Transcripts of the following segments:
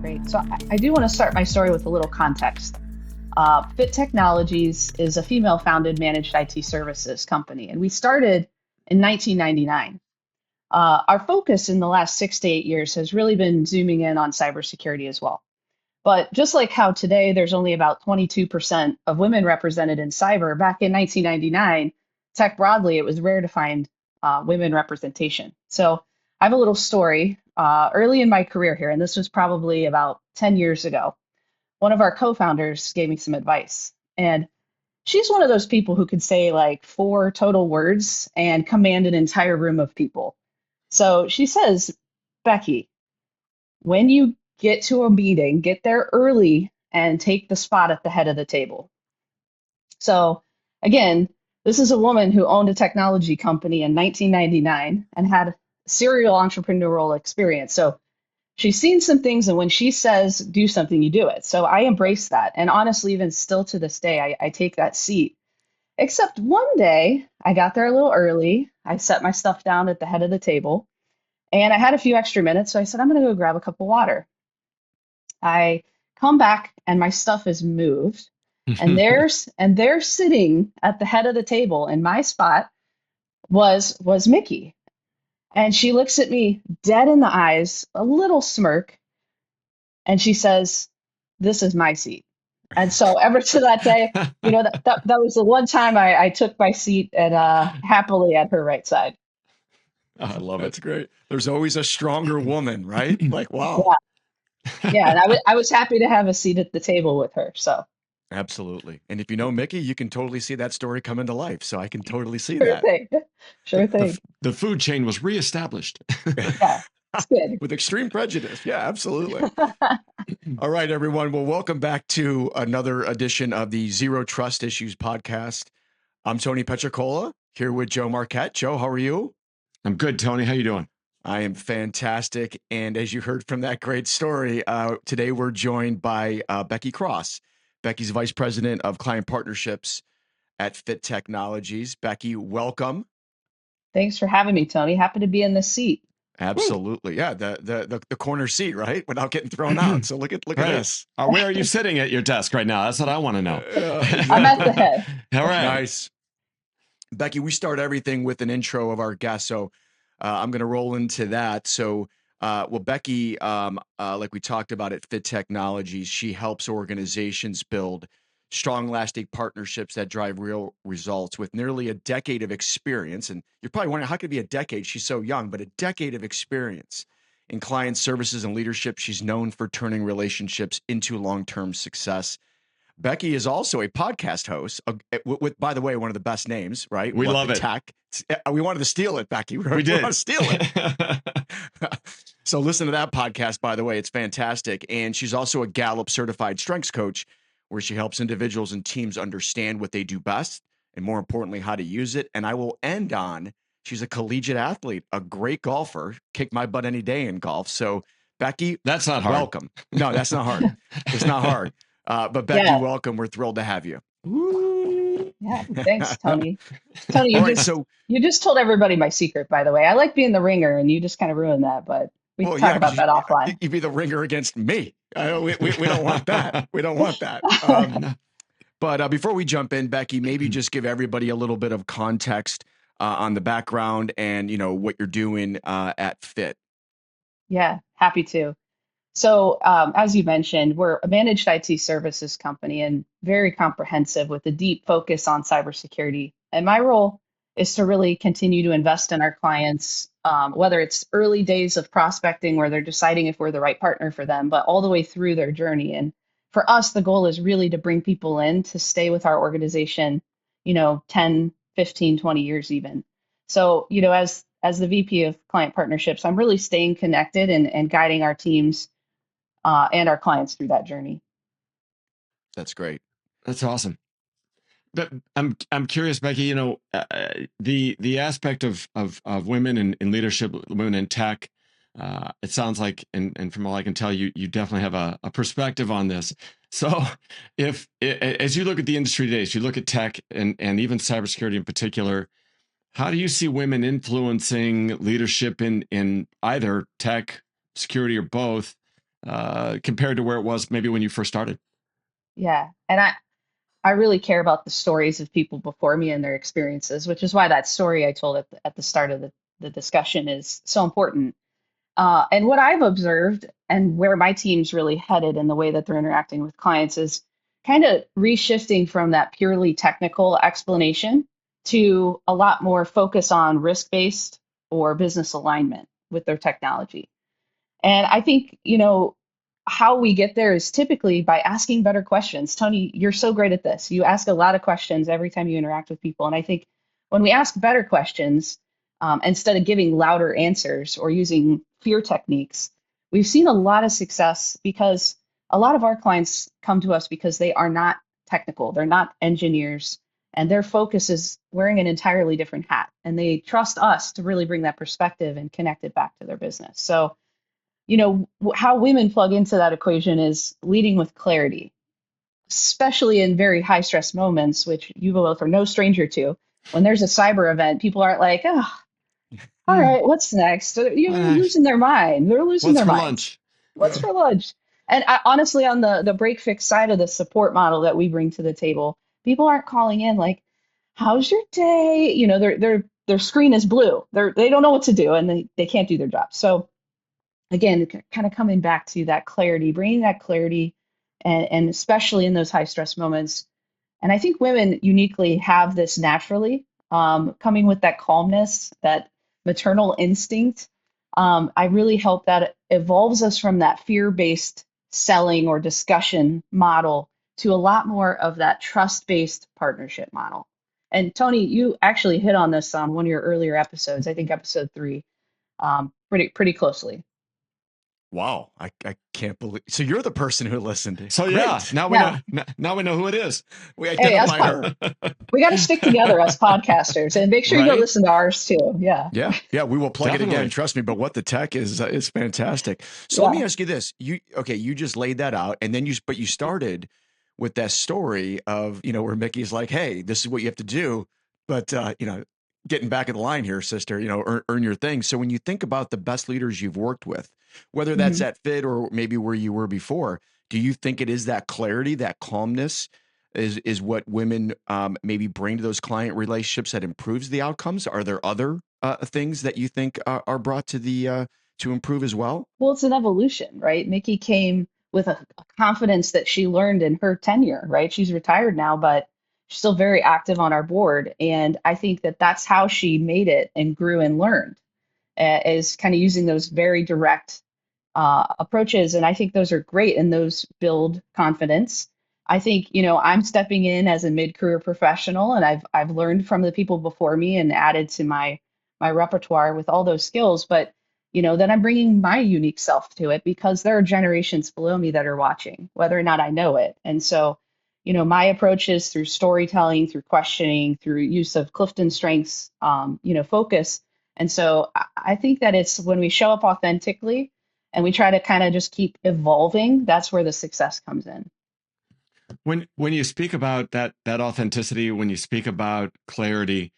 Great. So I do want to start my story with a little context. Fit Technologies is a female-founded managed IT services company, and we started in 1999. Our focus in the last 6 to 8 years has really been zooming in on cybersecurity as well. But just like how today there's only about 22% of women represented in cyber, back in 1999, tech broadly, it was rare to find women representation. So I have a little story early in my career here, and this was probably about 10 years ago. One of our co-founders gave me some advice, and she's one of those people who could say like four total words and command an entire room of people. So she says, Becky, when you get to a meeting, get there early and take the spot at the head of the table. So again, this is a woman who owned a technology company in 1999 and had serial entrepreneurial experience. So she's seen some things, and when she says do something, you do it. So I embrace that. And honestly, even still to this day, I take that seat. Except one day, I got there a little early. I set my stuff down at the head of the table, and I had a few extra minutes. So I said, I'm going to go grab a cup of water. I come back, and my stuff is moved. And they're sitting at the head of the table in my spot was Mickey. And she looks at me dead in the eyes, a little smirk, and she says, "This is my seat." And so ever to that day, that was the one time I took my seat and happily at her right side. Oh, I love it. That's great. There's always a stronger woman, right? Like, wow. Yeah, and I was happy to have a seat at the table with her. So absolutely. And if you know Mickey, you can totally see that story come into life. So I can totally see that. Sure thing. The food chain was reestablished. Yeah, it's good. With extreme prejudice. Yeah, absolutely. All right, everyone. Well, welcome back to another edition of the Zero Trust Issues podcast. I'm Tony Pietrocola here with Joe Marquette. Joe, how are you? I'm good, Tony. How you doing? I am fantastic. And as you heard from that great story, today we're joined by Becky Cross. Becky's Vice President of Client Partnerships at Fit Technologies. Becky, welcome. Thanks for having me, Tony. Happy to be in this seat. Absolutely. Yeah, the corner seat, right? Without getting thrown out. So look at this. Where are you sitting at your desk right now? That's what I want to know. Exactly. I'm at the head. All right. Nice. Becky, we start everything with an intro of our guest. So I'm going to roll into that. So, Becky, like we talked about at Fit Technologies, she helps organizations build strong, lasting partnerships that drive real results with nearly a decade of experience. And you're probably wondering, how could it be a decade? She's so young, but a decade of experience in client services and leadership. She's known for turning relationships into long-term success. Becky is also a podcast host with, by the way, one of the best names, right? We love it. Tech. We wanted to steal it, Becky. We did. Want to steal it. So listen to that podcast, by the way. It's fantastic. And she's also a Gallup certified strengths coach, where she helps individuals and teams understand what they do best and, more importantly, how to use it. And I will end on, she's a collegiate athlete, a great golfer, kicked my butt any day in golf. So Becky, that's not hard. Welcome. No, that's not hard. It's not hard. But Becky, welcome. We're thrilled to have you. Yeah, thanks, Tony. Tony, you just told everybody my secret, by the way. I like being the ringer, and you just kind of ruined that, but we can talk about that offline. You'd be the ringer against me. We don't want that. We don't want that. But before we jump in, Becky, maybe just give everybody a little bit of context on the background and, what you're doing at Fit. Yeah, happy to. So as you mentioned, we're a managed IT services company and very comprehensive with a deep focus on cybersecurity. And my role is to really continue to invest in our clients, whether it's early days of prospecting where they're deciding if we're the right partner for them, but all the way through their journey. And for us, the goal is really to bring people in to stay with our organization, 10, 15, 20 years even. So, as the VP of Client Partnerships, I'm really staying connected and guiding our teams and our clients through that journey. That's great. That's awesome. But I'm curious, Becky. The aspect of women in leadership, women in tech. It sounds like, and from all I can tell, you definitely have a perspective on this. So, as you look at the industry today, as you look at tech and even cybersecurity in particular, how do you see women influencing leadership in either tech, security, or both? compared to where it was maybe when you first started? Yeah. And I really care about the stories of people before me and their experiences, which is why that story I told at the start of the discussion is so important. And what I've observed and where my team's really headed in the way that they're interacting with clients is kind of reshifting from that purely technical explanation to a lot more focus on risk-based or business alignment with their technology. And I think, how we get there is typically by asking better questions. Tony, you're so great at this. You ask a lot of questions every time you interact with people. And I think when we ask better questions, instead of giving louder answers or using fear techniques, we've seen a lot of success because a lot of our clients come to us because they are not technical, they're not engineers, and their focus is wearing an entirely different hat. And they trust us to really bring that perspective and connect it back to their business. So how women plug into that equation is leading with clarity, especially in very high stress moments, which you both are no stranger to. When there's a cyber event, people aren't like, oh, all right, what's next? You're losing their mind. They're losing What's their for minds. lunch? What's for lunch? And honestly, on the break fix side of the support model that we bring to the table, people aren't calling in like, how's your day? Their screen is blue. They don't know what to do and they can't do their job. So again, kind of coming back to that clarity, bringing that clarity, and especially in those high stress moments. And I think women uniquely have this naturally, coming with that calmness, that maternal instinct. I really hope that it evolves us from that fear-based selling or discussion model to a lot more of that trust-based partnership model. And Tony, you actually hit on this on one of your earlier episodes, I think episode 3, pretty closely. Wow, I can't believe. So you're the person who listened. So Great. yeah, now we Yeah. know. Now we know who it is. We Hey, identified her. we got to stick together as podcasters and make sure you go Right? listen to ours too. Yeah. Yeah, we will plug it again. Definitely. Trust me. But what the tech is fantastic. So let Yeah. me ask you this: you just laid that out, and then you started with that story of where Mickey's like, hey, this is what you have to do, but getting back in the line here, sister, earn your thing. So when you think about the best leaders you've worked with, whether that's Mhm. at Fit or maybe where you were before, do you think it is that clarity, that calmness? Is what women maybe bring to those client relationships that improves the outcomes? Are there other things that you think are brought to the to improve as well? Well, it's an evolution, right? Mickey came with a confidence that she learned in her tenure, right? She's retired now, but she's still very active on our board. And I think that that's how she made it and grew and learned, is kind of using those very direct approaches. And I think those are great and those build confidence. I think, I'm stepping in as a mid-career professional and I've learned from the people before me and added to my repertoire with all those skills. But, then I'm bringing my unique self to it because there are generations below me that are watching, whether or not I know it. And so, my approach is through storytelling, through questioning, through use of Clifton strengths, focus. And so I think that it's when we show up authentically and we try to kind of just keep evolving, that's where the success comes in. When you speak about that authenticity, when you speak about clarity,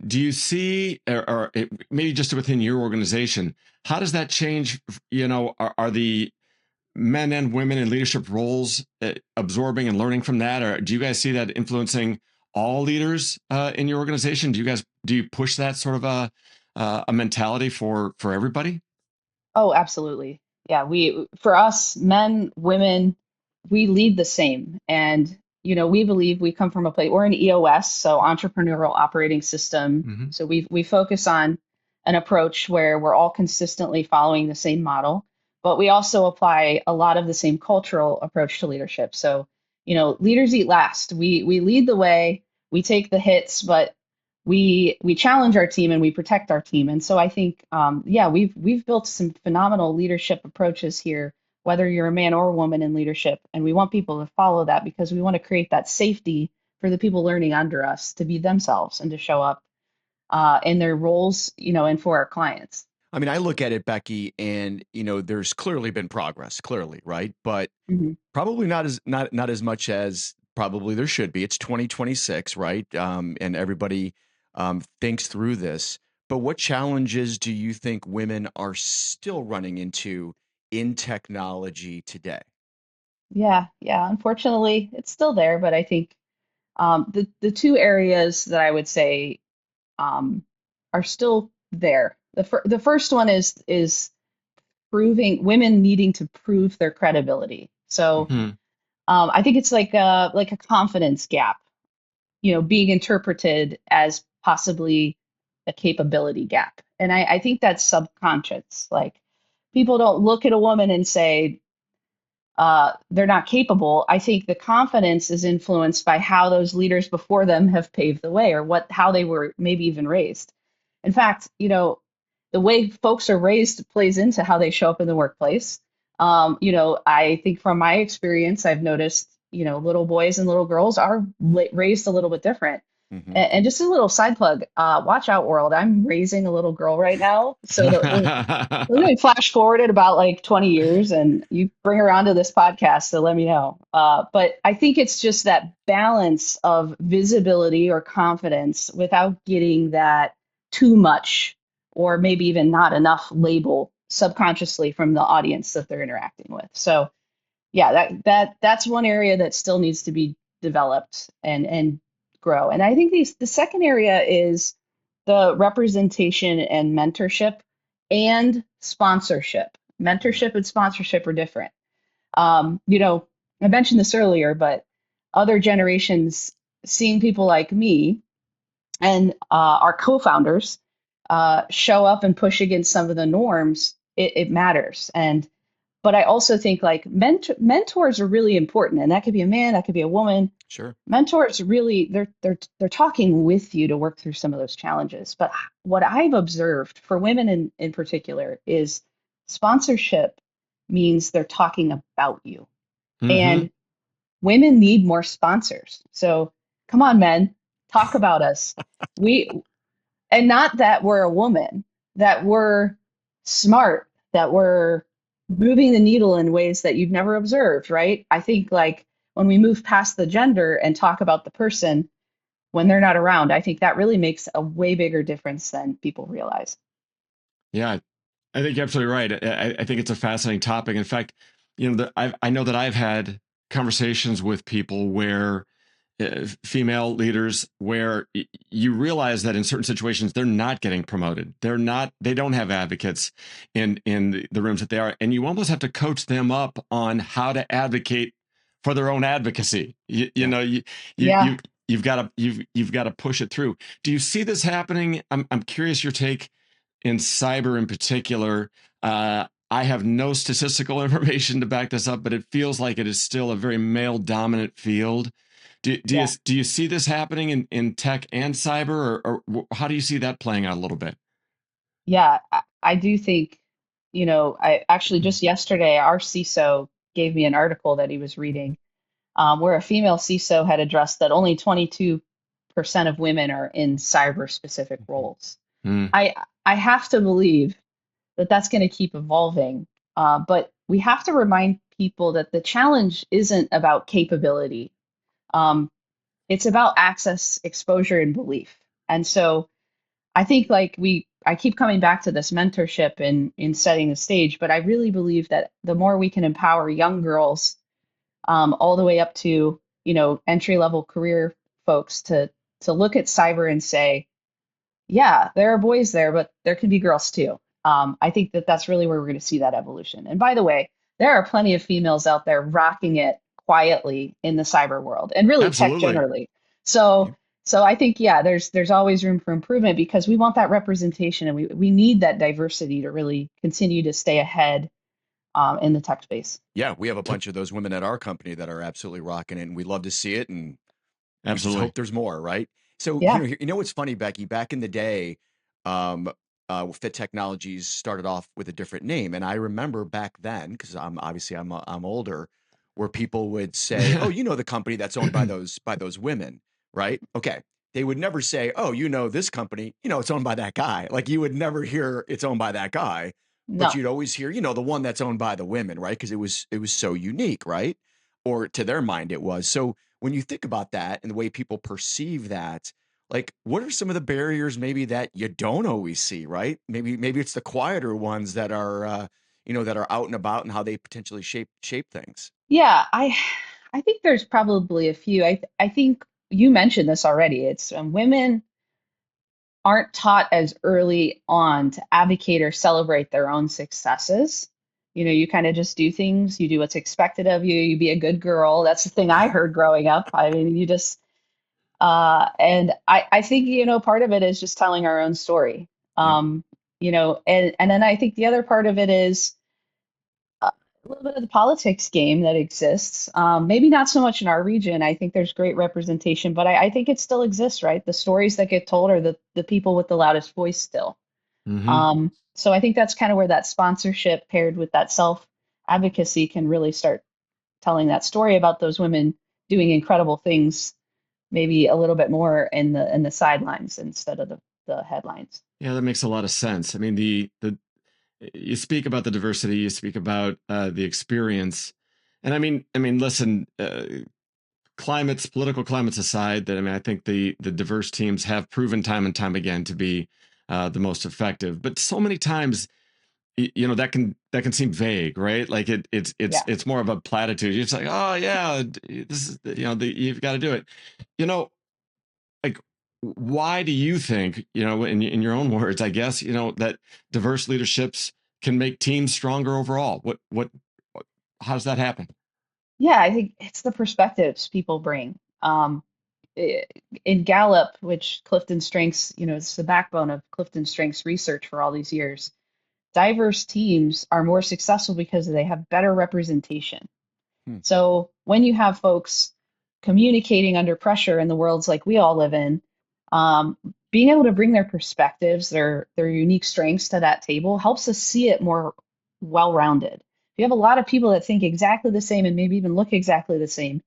do you see, or maybe just within your organization, how does that change? Are the men and women in leadership roles absorbing and learning from that, or do you guys see that influencing all leaders in your organization? Do you push that sort of a mentality for everybody? Oh, absolutely. Yeah, for us, men, women, we lead the same. And, we believe we come from a place, we're an EOS, so entrepreneurial operating system. Mm-hmm. So we focus on an approach where we're all consistently following the same model, but we also apply a lot of the same cultural approach to leadership. So, leaders eat last. We lead the way, we take the hits, but we challenge our team and we protect our team. And so I think, yeah, we've built some phenomenal leadership approaches here, whether you're a man or a woman in leadership, and we want people to follow that because we want to create that safety for the people learning under us to be themselves and to show up in their roles, and for our clients. I mean, I look at it, Becky, and there's clearly been progress, clearly, right? But Mhm. probably not as much as probably there should be. It's 2026, right? And everybody thinks through this. But what challenges do you think women are still running into in technology today? Yeah, yeah. Unfortunately, it's still there, but I think the two areas that I would say um, are still there. The first one is proving women needing to prove their credibility. So Hmm. I think it's like a confidence gap, being interpreted as possibly a capability gap. And I think that's subconscious. Like people don't look at a woman and say, they're not capable. I think the confidence is influenced by how those leaders before them have paved the way, or how they were maybe even raised. In fact, the way folks are raised plays into how they show up in the workplace. I think from my experience, I've noticed, little boys and little girls are raised a little bit different. Hmm. And just a little side plug, watch out, world. I'm raising a little girl right now. So let me flash forward it about like 20 years and you bring her onto this podcast to let me know. But I think it's just that balance of visibility or confidence without getting that too much or maybe even not enough label subconsciously from the audience that they're interacting with. So yeah, that's one area that still needs to be developed and grow. And I think the second area is the representation and mentorship and sponsorship. Mentorship and sponsorship are different. I mentioned this earlier, but other generations seeing people like me and our co-founders show up and push against some of the norms, it matters. But I also think like mentors are really important, and that could be a man, that could be a woman. Sure. Mentors really they're talking with you to work through some of those challenges. But what I've observed for women in particular is sponsorship means they're talking about you. Hmm. And women need more sponsors. So come on, men, talk about us. We and not that we're a woman, that we're smart, that we're moving the needle in ways that you've never observed, right? I think like when we move past the gender and talk about the person when they're not around, I think that really makes a way bigger difference than people realize. Yeah, I think you're absolutely right. I think it's a fascinating topic. In fact, I know that I've had conversations with people where female leaders where you realize that in certain situations they're not getting promoted. They don't have advocates in the rooms that they are, and you almost have to coach them up on how to advocate for their own advocacy. You Yeah. know, you Yeah, you you've got to push it through. Do you see this happening? I'm curious your take in cyber in particular. I have no statistical information to back this up, but it feels like it is still a very male dominant field. yeah, Do you see this happening in tech and cyber, or how do you see that playing out a little bit? yeah. I do think, I actually just yesterday, our CISO gave me an article that he was reading where a female CISO had addressed that only 22% of women are in cyber specific Mhm. roles. Mm, I I have to believe that that's going to keep evolving, but we have to remind people that the challenge isn't about capability. Um, it's about access, exposure, and belief. And so I think like I keep coming back to this mentorship in setting the stage, but I really believe that the more we can empower young girls all the way up to entry level career folks to look at cyber and say, yeah, there are boys there, but there can be girls too. I think that that's really where we're going to see that evolution. And by the way, there are plenty of females out there rocking it quietly in the cyber world and really tech absolutely. generally. So Yep. so I think yeah, there's always room for improvement because we want that representation and we need that diversity to really continue to stay ahead in the tech space. Yeah, we have a bunch of those women at our company that are absolutely rocking it, and we love to see it, and we just Absolutely. hope there's more, right? So, Yeah. what's funny, Becky? Back in the day, um, Fit Technologies started off with a different name, and I remember back then because I'm older, where people would say, "Oh, the company that's owned by those women, right?" Okay, they would never say, "Oh, this company, it's owned by that guy." Like you would never hear it's owned by that guy, but No. you'd always hear, the one that's owned by the women, right? Because it was so unique, right? Or to their mind, it was so when you think about that and the way people perceive that, like what are some of the barriers maybe that you don't always see, right? Maybe it's the quieter ones that are that are out and about and how they potentially shape things? Yeah, I think there's probably a few. I think you mentioned this already. It's women aren't taught as early on to advocate or celebrate their own successes. You kind of just do things, you do what's expected of you, you be a good girl. That's the thing I heard growing up. I mean, you just and I think, part of it is just telling our own story. Yeah. And then I think the other part of it is a little bit of the politics game that exists. Maybe not so much in our region. I think there's great representation, but I think it still exists, right? The stories that get told are the people with the loudest voice still. Mm-hmm. So I think that's kind of where that sponsorship paired with that self advocacy can really start telling that story about those women doing incredible things, maybe a little bit more in the sidelines instead of the headlines. Yeah, that makes a lot of sense. I mean, the you speak about the diversity, you speak about the experience, and I mean, listen, political climates aside, that I think the diverse teams have proven time and time again to be the most effective. But so many times, that can seem vague, right? Like Yeah. it's more of a platitude. You're just like, oh yeah, this is you've got to do it. You know, like why do you think, in your own words, I guess, that diverse leaderships can make teams stronger overall? How does that happen? Yeah, I think it's the perspectives people bring. i- in Gallup, which Clifton Strengths, it's the backbone of Clifton Strengths research for all these years, diverse teams are more successful because they have better representation. Hmm. So when you have folks communicating under pressure in the worlds like we all live in, um, being able to bring their perspectives, their unique strengths to that table helps us see it more well-rounded. If you have a lot of people that think exactly the same and maybe even look exactly the same,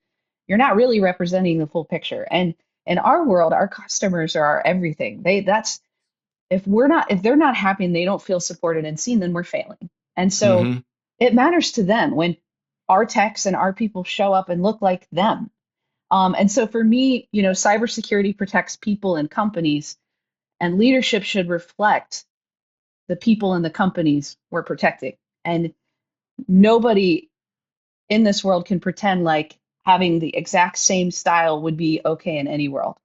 you're not really representing the full picture. And in our world, our customers are our everything. That's if they're not happy and they don't feel supported and seen, then we're failing. And so Mm-hmm. it matters to them when our techs and our people show up and look like them. And so for me, cybersecurity protects people and companies, and leadership should reflect the people and the companies we're protecting. And nobody in this world can pretend like having the exact same style would be okay in any world.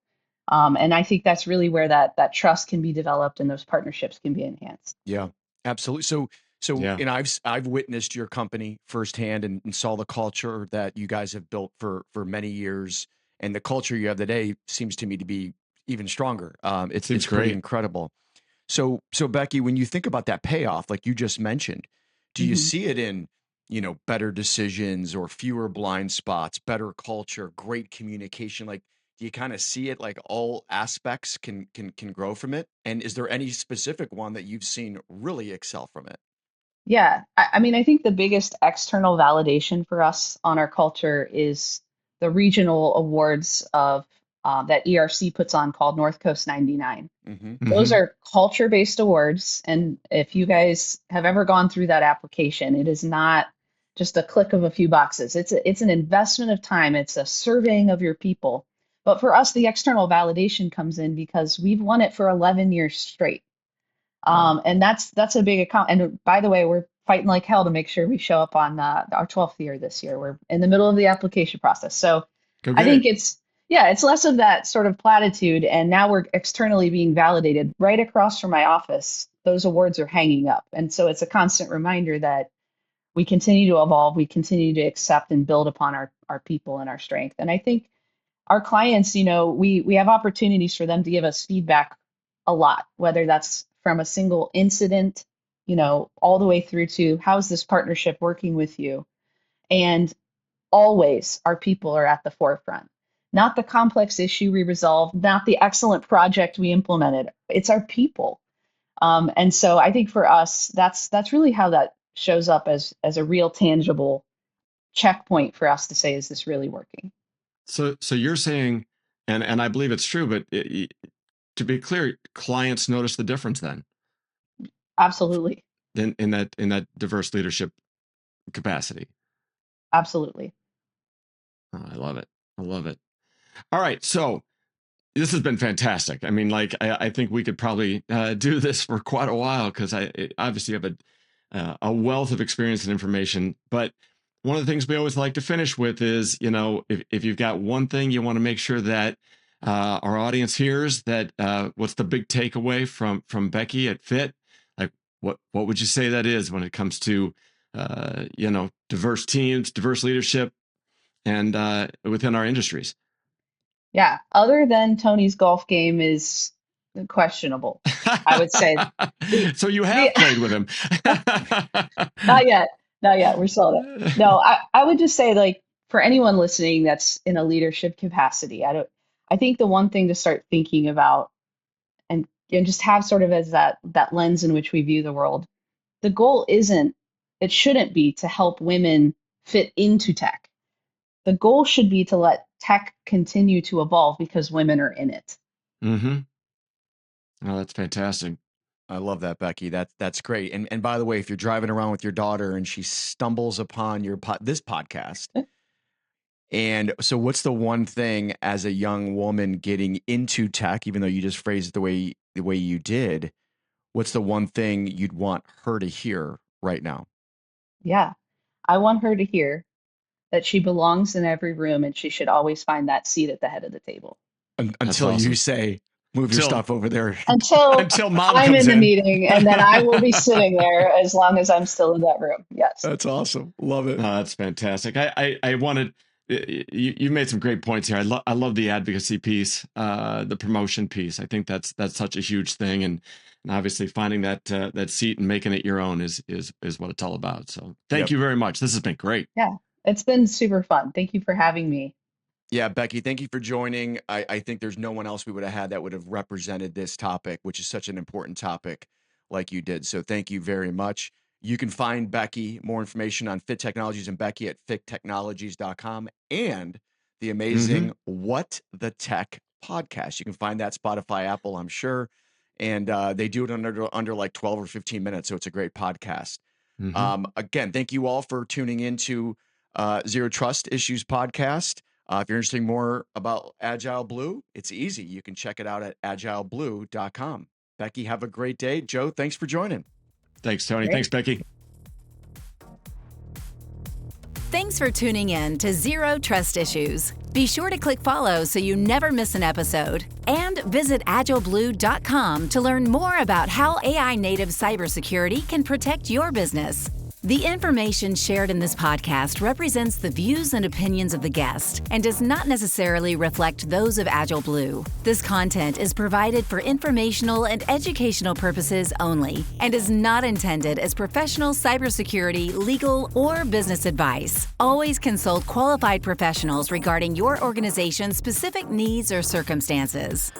And I think that's really where that trust can be developed and those partnerships can be enhanced. Yeah, absolutely. So, Yeah. I've witnessed your company firsthand and saw the culture that you guys have built for many years, and the culture you have today seems to me to be even stronger. It's Seems pretty great. incredible. So Becky, when you think about that payoff, like you just mentioned, do you Mhm. see it in, better decisions or fewer blind spots, better culture, great communication? Like, do you kind of see it like all aspects can grow from it? And is there any specific one that you've seen really excel from it? Yeah, I mean, I think the biggest external validation for us on our culture is the regional awards of that ERC puts on called North Coast 99. Mm-hmm. Those Mm-hmm. are culture-based awards, and if you guys have ever gone through that application, it is not just a click of a few boxes. It's an investment of time. It's a surveying of your people. But for us, the external validation comes in because we've won it for 11 years straight. Wow. And that's a big account. And by the way, we're fighting like hell to make sure we show up on our 12th year this year. We're in the middle of the application process. So Go I get think it. it's less of that sort of platitude. And now we're externally being validated right across from my office. Those awards are hanging up. And so it's a constant reminder that we continue to evolve, we continue to accept and build upon our people and our strength. And I think our clients, we have opportunities for them to give us feedback a lot, whether that's from a single incident, all the way through to how's this partnership working with you. And always our people are at the forefront. Not the complex issue we resolved, not the excellent project we implemented. It's our people. And so I think for us, that's really how that shows up as a real tangible checkpoint for us to say, is this really working? So you're saying, and I believe it's true, but to be clear, clients notice the difference then Absolutely. in that diverse leadership capacity. Absolutely. Oh, I love it. I love it. All right, so this has been fantastic. I mean, like I think we could probably do this for quite a while because obviously have a wealth of experience and information. But one of the things we always like to finish with is, if you've got one thing you want to make sure that our audience hears, that what's the big takeaway from Becky at Fit? Like, what would you say that is when it comes to diverse teams, diverse leadership, and within our industries? Yeah, other than Tony's golf game is questionable, I would say. So you have played with him? Not yet. We're still there. No, I would just say, like, for anyone listening that's in a leadership capacity, I think the one thing to start thinking about and just have sort of as that lens in which we view the world, the goal it shouldn't be to help women fit into tech. The goal should be to let tech continue to evolve because women are in it. Mm-hmm. Oh, that's fantastic. I love that, Becky. That's great. And by the way, if you're driving around with your daughter and she stumbles upon this podcast, and so what's the one thing as a young woman getting into tech, even though you just phrased it the way you did, what's the one thing you'd want her to hear right now? Yeah, I want her to hear that she belongs in every room and she should always find that seat at the head of the table. Until awesome. You say, move your stuff over there. Until mom I'm comes in the meeting, and then I will be sitting there as long as I'm still in that room. Yes. That's awesome. Love it. That's fantastic. I wanted, you made some great points here. I love the advocacy piece, the promotion piece. I think that's such a huge thing. And obviously finding that seat and making it your own is what it's all about. So thank you very much. This has been great. Yeah. It's been super fun. Thank you for having me. Yeah, Becky, thank you for joining. I think there's no one else we would have had that would have represented this topic, which is such an important topic like you did. So thank you very much. You can find Becky, more information on Fit Technologies and Becky at fittechnologies.com and the amazing What the Tech podcast. You can find that Spotify, Apple, I'm sure. And they do it under like 12 or 15 minutes. So it's a great podcast. Again, thank you all for tuning into Zero Trust Issues podcast. If you're interested in more about AgileBlue, it's easy. You can check it out at agileblue.com. Becky, have a great day. Joe, thanks for joining. Thanks, Tony. Great. Thanks, Becky. Thanks for tuning in to Zero Trust Issues. Be sure to click follow so you never miss an episode. And visit agileblue.com to learn more about how AI-native cybersecurity can protect your business. The information shared in this podcast represents the views and opinions of the guest and does not necessarily reflect those of AgileBlue. This content is provided for informational and educational purposes only and is not intended as professional cybersecurity, legal, or business advice. Always consult qualified professionals regarding your organization's specific needs or circumstances.